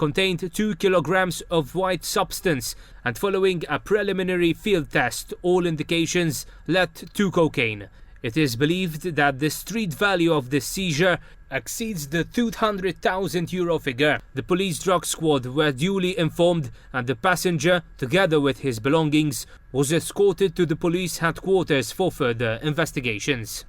contained 2 kilograms of white substance, and following a preliminary field test, all indications led to cocaine. It is believed that the street value of this seizure exceeds the €200,000 figure. The police drug squad were duly informed, and the passenger, together with his belongings, was escorted to the police headquarters for further investigations.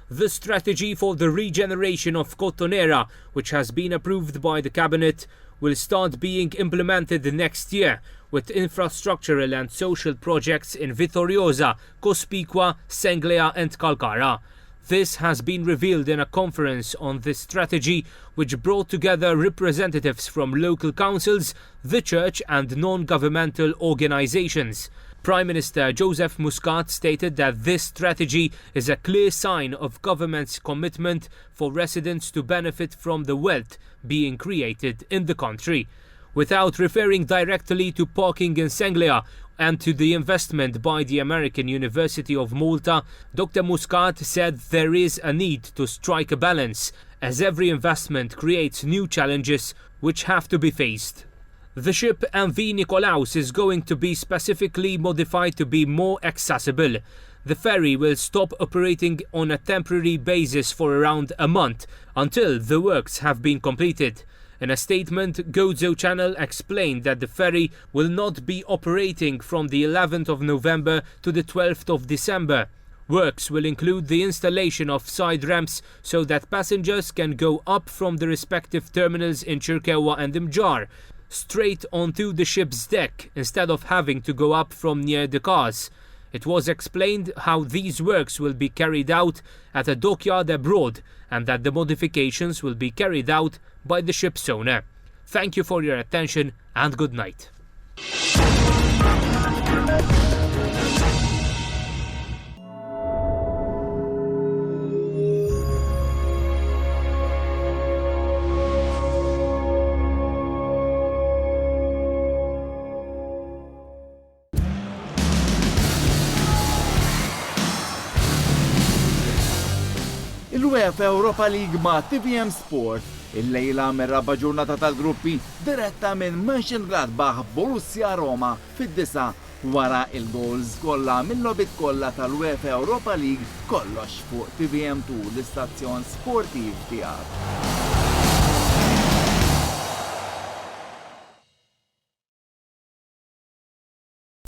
The strategy for the regeneration of Cotonera, which has been approved by the Cabinet, will start being implemented next year, with infrastructural and social projects in Vitoriosa, Cospicua, Senglea and Calcara. This has been revealed in a conference on this strategy, which brought together representatives from local councils, the church and non-governmental organizations. Prime Minister Joseph Muscat stated that this strategy is a clear sign of government's commitment for residents to benefit from the wealth being created in the country. Without referring directly to parking in Senglea and to the investment by the American University of Malta, Dr. Muscat said there is a need to strike a balance, as every investment creates new challenges which have to be faced. The ship MV Nikolaos is going to be specifically modified to be more accessible. The ferry will stop operating on a temporary basis for around a month until the works have been completed. In a statement, Gozo Channel explained that the ferry will not be operating from the 11th of November to the 12th of December. Works will include the installation of side ramps so that passengers can go up from the respective terminals in Chirkewa and Imjar straight onto the ship's deck instead of having to go up from near the cars. It was explained how these works will be carried out at a dockyard abroad and that the modifications will be carried out by the ship's owner. Thank you for your attention and good night. Il-UEFA Europa League ma' TVM Sport il-lejla mir-raba ġurnata tal-gruppi diretta minn Mönchengladbach Borussia Roma fid-9 wara il-gols kollha mill-logħbiet kollha tal-UEFA Europa League kollox fuq TVM2 l-istazzjon sportiv tiegħek.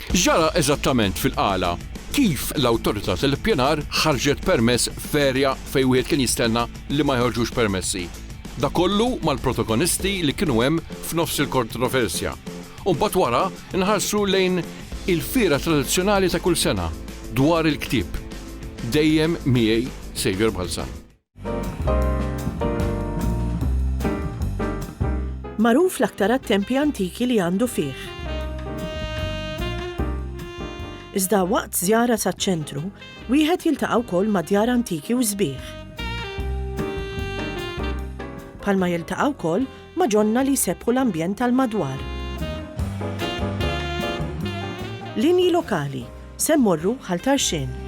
Ġara eżattament fil-qala kif l-awtorità tal-ippjanar ħarġet permess ferja fejn wieħed kien jistenna li ma jħorġux permessi. Da kollu mal-protagonisti li kienu hemm f'nofs il-kontroversja. U mbagħad wara nħarsu lejn il-fiera tradizzjonali ta' kull sena dwar il-ktieb. Dejjem miegħi Xavier Balzan. Magħruf l-aktar at-tempji antiki li għandu fih. Iżda waqt żjara saċ-ċentru, wieħed jiltaqa' wkoll ma' djar antiki u sbieħ. Bħalma jiltaqa' wkoll ma' ġonna li jsebħu l-ambjent tal-madwar. Linji lokali se mmorru ħaltarxien.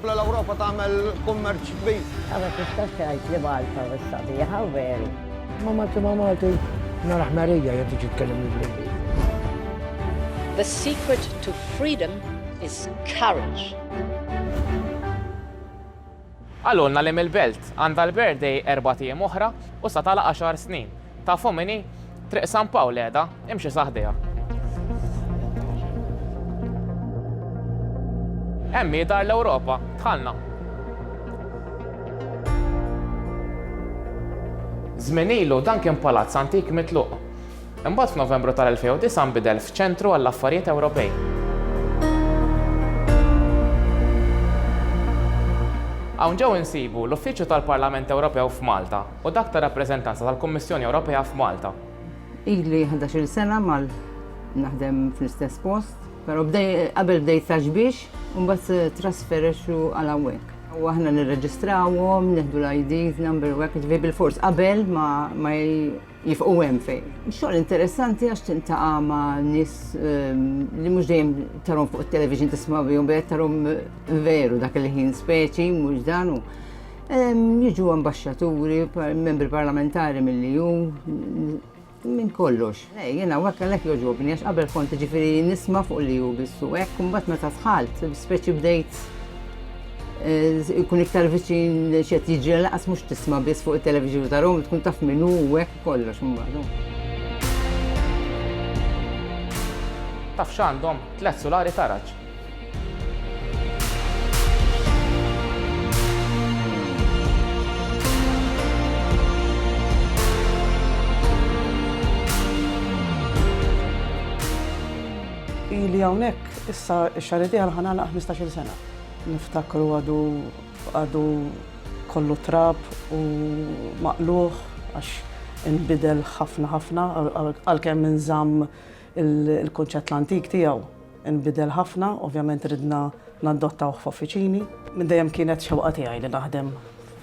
L-Ewropa tagħmel kummerċ kbir. Għadha tistax tgħid li Malta s-sabiħa u veru. Ma Malti naraħ Marija jgħid tiġi tkellem The secret to freedom is courage. Għallulna li mill-belt għandha l-birthday 4 ijiem oħra u sa tagħlaq 10 snin. Tafu minni triq San Pawl qiegħda imxi saħdejha. Hemm dar l-Ewropa, tħallna. Żmien ilu dan kien palazz antik mitluq. Imbagħad f'Novembru tal-2009 nbidel f'ċentru għall-Affarijiet Ewropej. Hawn ġew insibu l-Uffiċċju tal-Parlament Ewropew f'Malta u dak ta' rappreżentanza tal-Kummissjoni Ewropea f'Malta. Ili 11 sena naħdem fl-istess post, però qabel bdejt taġbiex u mbagħad trasferexxu għal hawnhekk. U aħna nirreġistrawhom, neħdu l-IDs, number wek, bil-fors qabel ma jifqu hemm fejn. Xogħol interessanti għax tintaqa' ma' nies li mhux dejjem tarhom fuq it-television tisma' bihom bejn tarhom veru dak il-ħin speċi mhux dan u jiġu ambaxxaturi, membri parlamentari mill-EU minn kollox. Jiena hekk għalhekk jogħġobni għax qabel kont ġifieri nisma' fuq li hu bissu hekk u mbagħad meta dħalt speċi bdejt ikun iktar viċin xed jiġri laqas mhux tisma' biss fuq it-televiġun tarhom tkun taf min hu hekk kollox imbagħad. Taf x'għandhom 3 sulari taraġ. Ili hawnhekk issa x-xahar ieħor ħanagħlaq 15-il sena. Niftakru għadu kollu trab u maqluħ għax inbidel ħafna għalkemm inżamm il-kunċett l-antik tiegħu. Inbidel ħafna, ovvjament ridna nadottawh f'offiċini. Minn dejjem kienet xewqa tiegħi li naħdem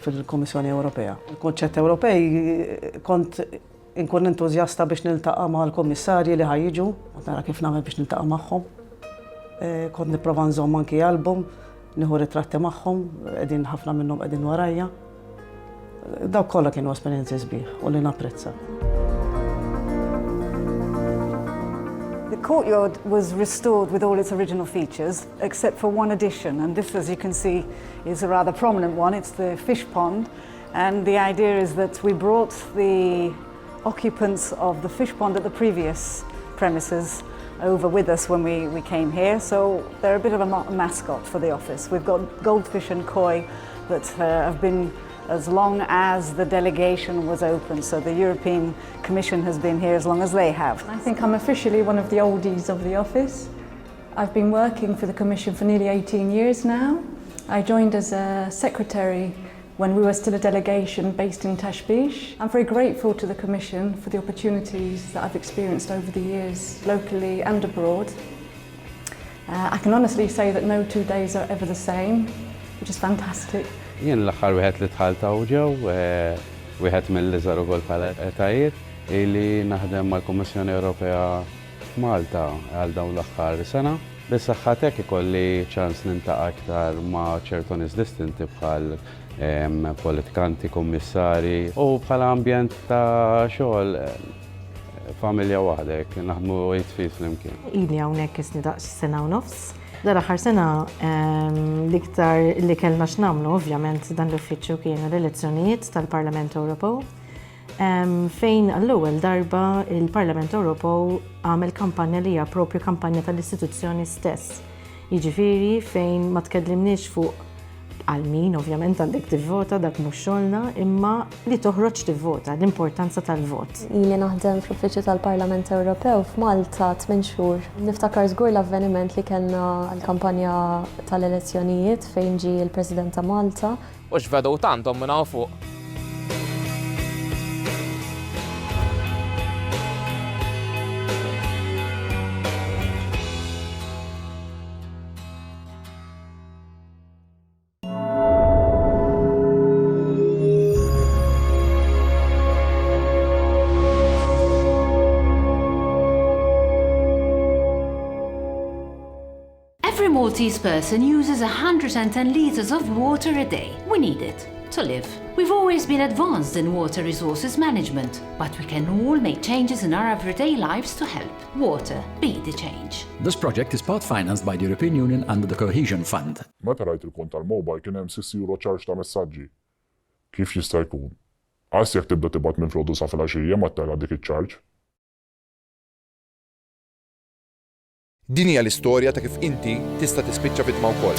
fil-Kummissjoni Ewropea. Il-kunċett Ewropej kont inkun entużjasta biex niltaqa' mal-kummissarji li ħajjiġu, u nara kif nagħmel biex niltaqa' magħhom. Kont nipprova nżomm anki album, nieħu ritratti magħhom, qegħdin ħafna minnhom qegħdin warajja. Dawk kollha kienu esperjenzi sbieħ u li napprezza. The courtyard was restored with all its original features, except for one addition, and this, as you can see, is a rather prominent one. It's the fish pond, and the idea is that we brought the occupants of the fish pond at the previous premises over with us when we came here, so they're a bit of a mascot for the office. We've got goldfish and koi that have been as long as the delegation was open, so the European Commission has been here as long as they have. I think I'm officially one of the oldies of the office. I've been working for the Commission for nearly 18 years now. I joined as a secretary when we were still a delegation based in Tashbish. I'm very grateful to the Commission for the opportunities that I've experienced over the years, locally and abroad. I can honestly say that no 2 days are ever the same, which is fantastic. Jien l-aħħar wieħed li tħaltaw ġew, wieħed mill-iżgħar ukoll bħala etajiet, ili naħdem mal-Kummissjoni Ewropea f'Malta għal dawn l-aħħar sena. Bis-saħħa ikolli ċans nintaqa' aktar ma' ċertu nies distinti bħal politikanti, kummissari u bħala ambjent ta' xogħol familja waħda jekk naħdmu jitfit flimkien. Ili hawnhekk isni daqs sena u nofs. Dal-aħħar sena l-iktar li kellna x'nagħmlu ovvjament dan l-uffiċċju kienu l-elezzjonijiet tal-Parlament Ewropew. Fejn għall-ewwel darba il-Parlament Ewropew għamel kampanja li hija proprju kampanja tal-istituzzjoni stess. Jiġifieri fejn ma tkellimniex fuq għal min ovvjament għandek tivvota dak mhux xogħolna, imma li toħroġ tivvota, l-importanza tal-vot. Ili naħdem fl-Uffiċċju tal-Parlament Ewropew f'Malta 8 xhur. Niftakar żgur l-avveniment li kellna l-kampanja tal-elezzjonijiet fejn ġie l-President ta' Malta. U x'vedut għandhom minn hawn fuq. Every Maltese person uses 110 litres of water a day. We need it to live. We've always been advanced in water resources management, but we can all make changes in our everyday lives to help. Water be the change. This project is part-financed by the European Union under the Cohesion Fund. Meta rajt il-kont tal-mobile kien hemm €6 charge ta' messaġġi. Kif jista' jkun? Għas jekk tibda tibgħat minn flodu sa filgħaxija ma tara dik iċ-charge. Din hija l-istorja ta' kif inti tista' tispiċċa vittma wkoll.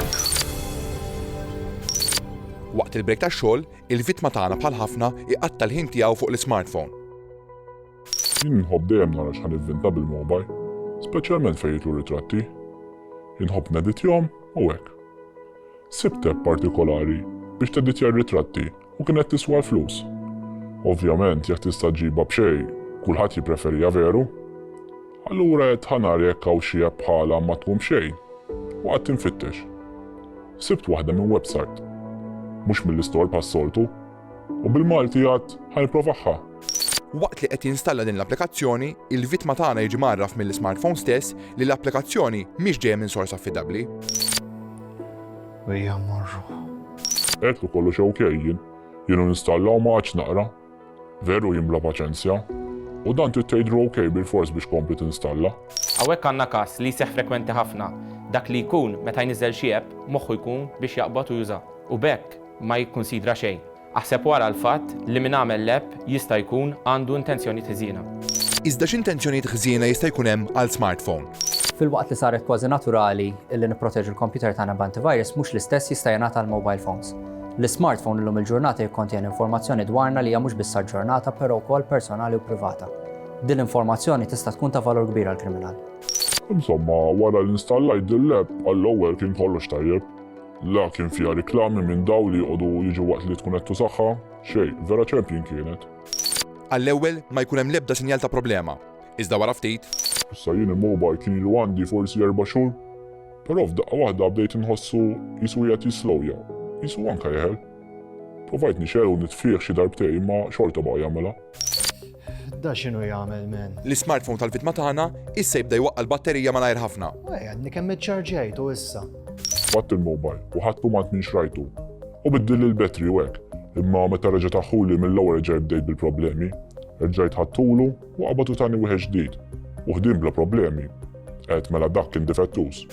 Waqt il-break tax-xogħol, il-vittma tagħna bħal ħafna iqatta l-ħin tiegħu fuq l-smartphone. Jien nħobb dejjem nara x'ħan ivvinta bil-mobile, speċjalment fejn jitlu ritratti. Inħobb neditjhom u hekk. Sibt app partikolari biex teditja r-ritratti u kienet tiswa l-flus. Ovvjament jekk tista' ġibha b'xejn, kulħadd jippreferija veru. Allura qed ħanar jekk hawn xi app bħala ma tkun b'xejn u qatt infittex. Sibt waħda minn website, mhux mill-istor pas-soltu, u bil-Malti għad ħanipprovaħħa. Waqt li qed jinstalla din l-applikazzjoni, il-vittma tagħna jiġi marraf mill-smartphone stess li l-applikazzjoni mhix ġejja minn sors affidabbli. Ejja morru. Qedlu kollox okej jienu installa u ma għadx naqra. Veru jimbla paċenzja. U dan tittejdru okej bil-fors biex kompli tinstalla. Hawnhekk għandna każ li jseħħ frekwenti ħafna. Dak li jkun meta jniżel xi app moħħu jkun biex jaqbad u juża. U bekk ma jikkunsidra xejn. Aħseb wara l-fatt li min għamel l-app jista' jkun għandu intenzjoni ħżiena. Iżda x'intenzjonijiet ħżiena jista' jkun hemm għal smartphone. Fil-waqt li saret kważi naturali li nipproteġu l-computer tagħna b'antivirus mhux l-istess jista' jingħata għal mobile phones. L-smartphone illum il-ġurnata jikkontjeni informazzjoni dwarna li hija mhux biss ġurnata però wkoll personali u privata. Din l-informazzjoni tista' tkun ta' valur kbir għall-kriminal. Insomma, wara l-installajt din-l-app għall-ewwel kien kollox tajjeb. La kien fiha riklami minn daw li jqogħdu jiġu waqt li tkun qed tusaħħa, xejn, vera champion kienet. Għall-ewwel ma jkun hemm l-ebda sinjal ta' problema. Iżda wara ftit. Issa jien il-mobile kien ilu għandi forsi 4 xhur, però f'daqqa waħda bdejt inħossu jisu qiegħed jislowja, jisu anke jeħel. Provajt nixel u nitfih xi darbtejn ma xorta baqa' jagħmilha. Da x'inhu jagħmel men? L-smartphone tal-vittma tagħna issa jibda jwaqqa l-batterija malajr ħafna. Għadni kemm iċċarġejtu issa. Fatt il-mobile u ħadtu ma tminx rajtu. U biddil il-betri u hekk. Imma meta reġa' taħħuli mill-ewwel reġa' bdejt bil-problemi, rġajt ħattulu u qabatu tani wieħed ġdid. U ħdiem bla problemi. Qed mela dak kien difettus.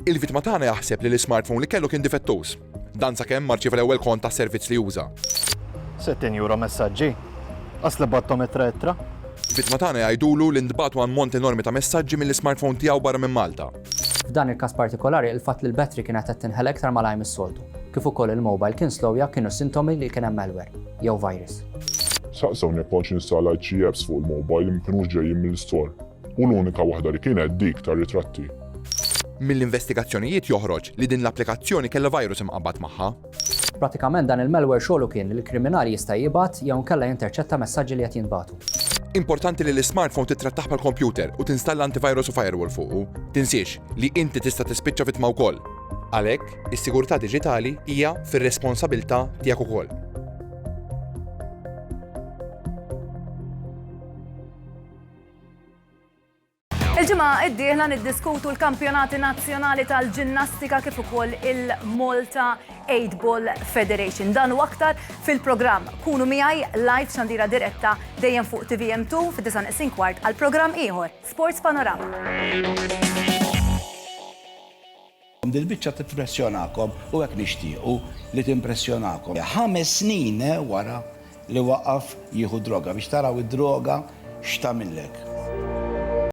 Il-vittma tagħna jaħseb li l-smartphone li kellu kien difettus. Dan sakemm marċieva l-ewwel kont ta' servizz li juża. 60 euro messaġġi. Asli battom it-tretra. Vittma tagħna jgħidulu li ntbagħtu ammont enormi ta' messaġġi mill-smartphone tiegħu barra minn Malta. F'dan il-każ partikolari il-fatt li l-battery kienet qed tinħel iktar malajr mis-soltu. Kif ukoll il-mobile kien slowja kienu sintomi li kien hemm malware jew virus. Saqsawni jekk kontx installajt xi apps fuq il-mobile li ma kinux ġejjin mill-store. U l-unika waħda li kienet dik tar-ritratti. Mill-investigazzjonijiet joħroġ li din l-applikazzjoni kellha virus imqabbad magħha. Pratikament dan il-malware xogħlu kien li l-kriminali jista' jibgħat jew nkella jinterċetta messaġġi li qed jinbagħtu. Importanti li l-smartphone titrattaħ mal-computer u tinstalla antivirus u firewall fuqu. Tinsiex li inti tista' tispiċċa vittma wkoll. Għalhekk, is-sigurtà diġitali hija fir-responsabilità tiegħek ukoll. Il-ġimgħa id-dieħla niddiskutu l-kampjonati nazzjonali tal-ġinnastika kif ukoll il-Malta 8 Ball Federation. Dan u aktar fil-programm. Kunu miegħi live xandira diretta dejjem fuq TVM 2 fid-9:15 għal programm ieħor Sports Panorama. Dil-biċċa tippressjonakom u hekk nixtiequ li timpressjonakom. 5 snin wara li waqaf jieħu droga biex taraw id-droga x'tagħmillek.